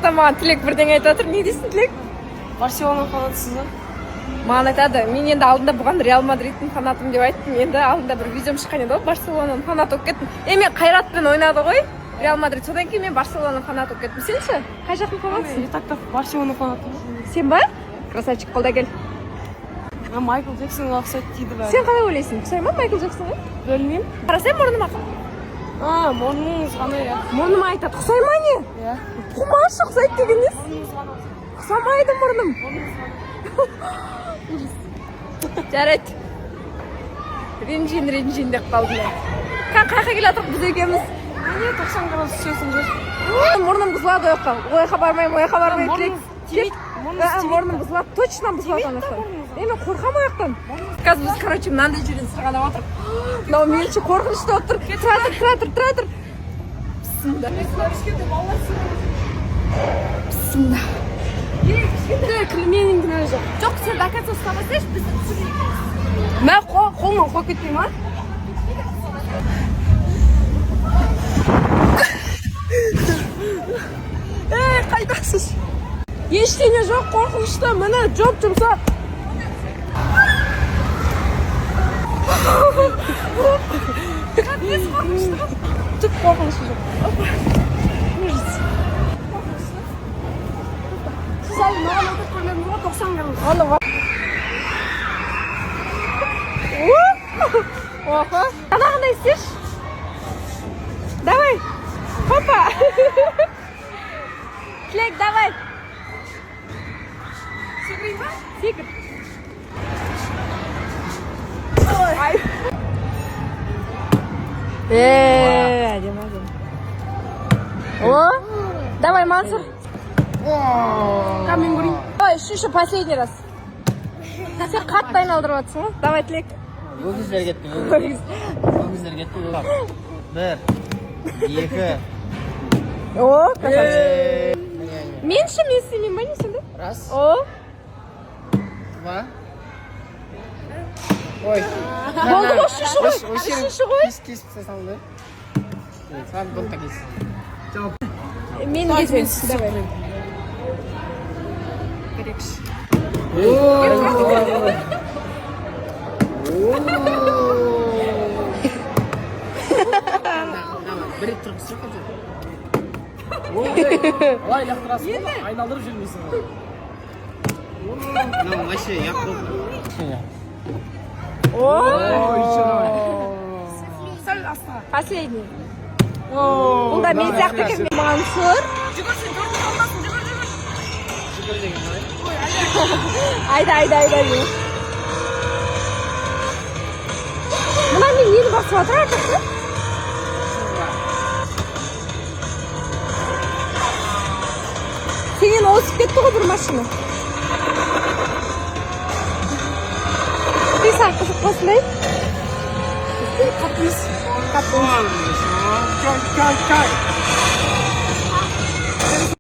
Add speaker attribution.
Speaker 1: ата маған Тілек бірдеңе айтып жатыр. Не дейсің, Тілек?
Speaker 2: Барселона фанатысыз ба?
Speaker 1: Маған айтады, мен енді алдында бұған Реал Мадридтің фанатым деп айттым. Енді алдында бір видеом шыққан еді ғой, Барселонаның фанаты болып кеттім. Мен Қайратпен ойнады ғой, Реал Мадрид. Содан кейін мен Барселонаның фанаты болып кеттім. Сен ше? Қай жақтың фанатысың?
Speaker 2: Я так Барселона фанаты.
Speaker 1: Сен ба? Красавчик, қолда кел.
Speaker 2: Майкл Джексонға ұқсайды дейді бәрі.
Speaker 1: Сен қалай ойлайсың? Ұқсай ма Майкл Джексонға?
Speaker 2: Білмеймін.
Speaker 1: Қарасай мұрныма.
Speaker 2: Мұрныңыз ғана, иә.
Speaker 1: Мұрныма айтады, ұқсай ма не?
Speaker 2: Иә.
Speaker 1: Құмаш ұқсайды деген несі?
Speaker 2: Мұрныңыз ғана.
Speaker 1: Ұқсамайды мұрным. Жарайды. Ренжин деп қалдым мен. Қайқа келатырық біз екеуміз.
Speaker 2: Не 90 градус түсесің жер.
Speaker 1: Мұрным бұзылады ояққа. Ояққа бармаймын, ояққа бармаймын. Мұрным бұзылады, точно бұзылады анақтан. Мен қорқам ояқтан. Қазір біз, короче, мынандай жерден сырғанап отырық. Мынау мелші қорқынышты отыр. Тұра тұр. Бісмілда. Бісмілда.
Speaker 2: Менің кінәлі жоқ.
Speaker 1: Жоқ, сен дакатса ұстамасайшы, біз түсірейік.
Speaker 2: Мә қолынан қойып кетпей ма?
Speaker 1: Қайдасыз? Ештеңе жоқ, қорқынышты, міне жұмсақ. Қапес қорқынышты.
Speaker 2: Түк қорқынышы жоқ. Сіз әлі маған өтіп көрмедіңіз ғой 90 градус.
Speaker 1: Охо. Қандай істеш? Давай. Хопа. Тілек, давай. Секірейін ба? Секір. Ай. Әдем. О, давай, Мансур.
Speaker 2: Мен көрейін.
Speaker 1: Ой, үшінші последний раз. Сен қатты айналдырып жатсың ғой. Давай, Тілек.
Speaker 3: Өгіздер кетті. Бір, екі.
Speaker 1: О, красавчик. Менше мен істемеймін ба, не сенде?
Speaker 3: Раз,
Speaker 1: О,
Speaker 3: два. Ой.
Speaker 1: болды ғой, үшінші ғой. Үшінші ғой.
Speaker 3: Кесіп тастасаң да. Саған бұнта кес.
Speaker 1: Мен кезен. Давай.
Speaker 3: Бір рет тұрып сұрақ қажет. Олай лақтырасың ғой, айналдырып жүрмейсің ғой. Мынау вообще яқ болды.
Speaker 2: Сәл астыға.
Speaker 1: Последний. Бұл да мен сияқты екен. Мансур.
Speaker 2: Жүгірсің, көрдің алмасын, жүгір.
Speaker 3: Жүгір деген қалай?
Speaker 1: Айда. Мына мен нені басып жатыр артықсы? Сенен осып кетті ғой бір машина. Қисан қызық қосылай.
Speaker 2: Қаппыз.
Speaker 3: Кай.